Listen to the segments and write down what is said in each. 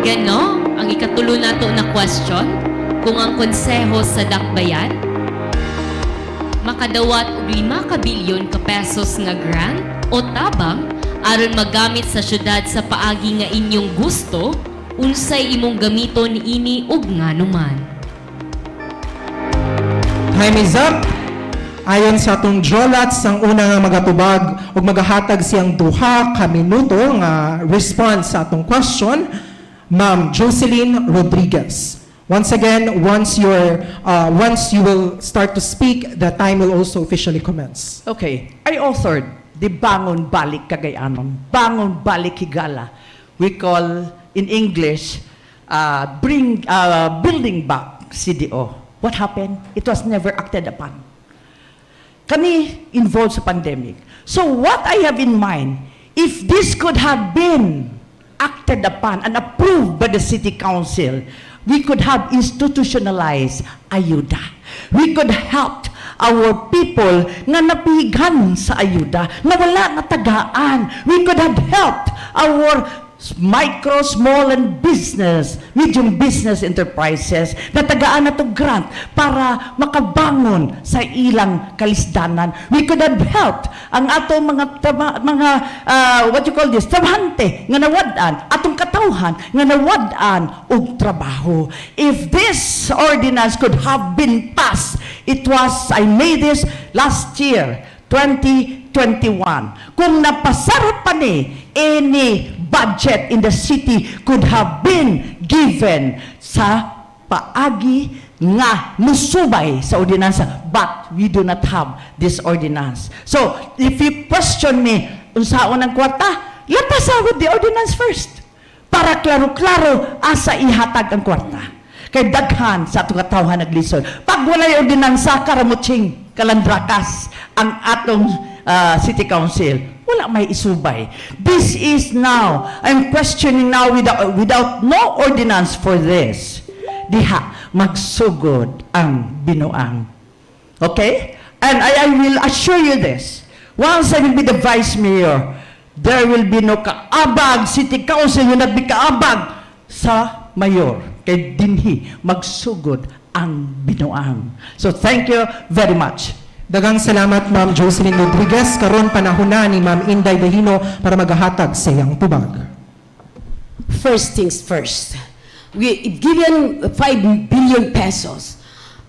again, no? Ang ikatulo nato na question, kung ang konseho sa dakbayan makadawat og 5 ka bilyon ka pesos nga grant o tabang aron magamit sa syudad sa paagi nga inyong gusto, unsay imong gamiton ini ug nganuman? Time is up. Ayon sa atong drawlats, ang una nga magatubag ug magahatag siyang 2 ka minuto nga response sa atong question, Ma'am Jocelyn Rodriguez. Once again, once you will start to speak, the time will also officially commence. Okay, I authored the Bangon Balik Cagayanon, Bangon Balik Higala. We call in English, Building Back CDO. What happened? It was never acted upon. Kami involved sa pandemic. So what I have in mind, if this could have been acted upon and approved by the City Council, we could have institutionalized ayuda. We could help our people nga napihigan sa ayuda, na wala na tagaan. We could have helped our micro, small, and business, medium business enterprises na tagaan na to grant para makabangon sa ilang kalisdanan. We could have helped ang atong mga what you call this, trabahante nga nawad-an, atong katawhan nga nawad-an og trabaho. If this ordinance could have been passed, I made this last year, 2021. Kung napasarot pa ni, any budget in the city could have been given sa paagi nga musubay sa ordinansa, but we do not have this ordinance. So, if you question me, unsaon ang kwarta, let us have the ordinance first. Para klaro-klaro asa ihatag ang kwarta. Kay daghan sa atong katawhan naglisod. Pag walay ordinansa, karamutsing, kalandrakas ang atong City Council, wala may isubay. This is now, I'm questioning now without no ordinance for this. Diha, magsugod ang binuang. Okay? And I will assure you this. Once I will be the Vice Mayor, there will be no kaabag, City Council will not be kaabag sa Mayor. Kay dinhi, magsugod ang binuang. So thank you very much. Dagang salamat, Ma'am Jocelyn Rodriguez. Karon panahon na ni Ma'am Inday Dahino para magahatag sa iyang tubag. First things first. Given 5 billion pesos,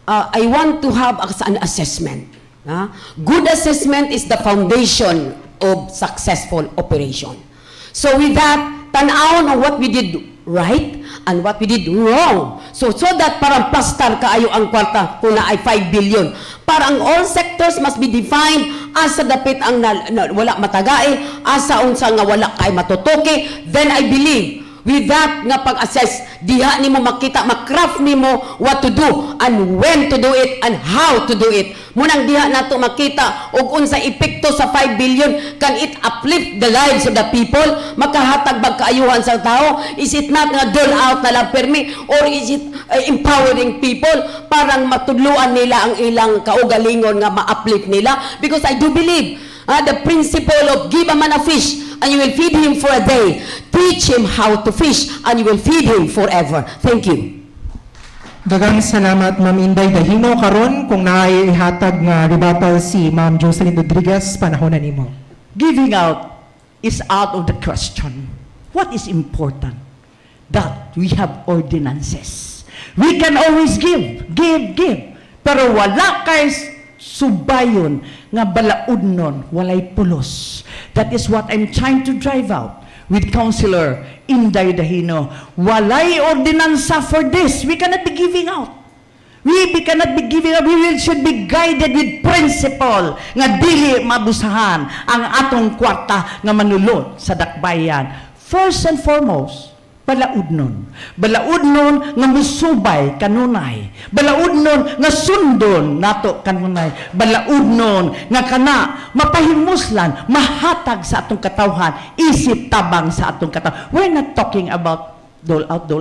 I want to have an assessment. Good assessment is the foundation of successful operation. So with that, tanaw on what we did right and what we did wrong. So that parang pastar kaayo ang kwarta kung na ay 5 billion. Parang all sectors must be defined asa dapit ang wala matagae, asa unsa nga wala kay matutuki. Then I believe with that nga pag-assess, diha nimo makita, makraft nimo what to do and when to do it and how to do it. Munang diha nato makita og unsa epekto sa 5 billion, can it uplift the lives of the people, makahatag bag kaayuhan sa tao? Is it not nga dole out na lang permi, or is it empowering people parang matudluan nila ang ilang kaugalingon nga ma-uplift nila? Because I do believe the principle of give a man a fish and you will feed him for a day. Teach him how to fish and you will feed him forever. Thank you. Dagang salamat, Ma'am Inday Dahino. Karon kung naihatag nga rebuttal si Ma'am Jocelyn Rodriguez, panahon na nimo. Giving out is out of the question. What is important? That we have ordinances. We can always give. Pero wala kay subayon nga balaod nun, walay pulos. That is what I'm trying to drive out with Councilor Inday Dahino. Walay ordinansa for this. We cannot be giving out. We cannot be giving out. Should be guided with principle nga dili mabusahan ang atong kwarta nga manulot sa dakbayan. First and foremost, balaod nun. Balaod nun nga musubay kanunay. Balaod nun nga sundon nato kanunay. Balaod nun nga kana mapahimuslan, mahatag sa atong katawhan, isip tabang sa atong katawhan. We're not talking about dole out.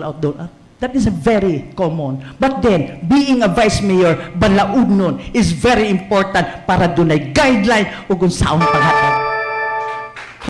That is very common. But then, being a vice mayor, balaod nun is very important para dunay guideline o kung saan paghatag.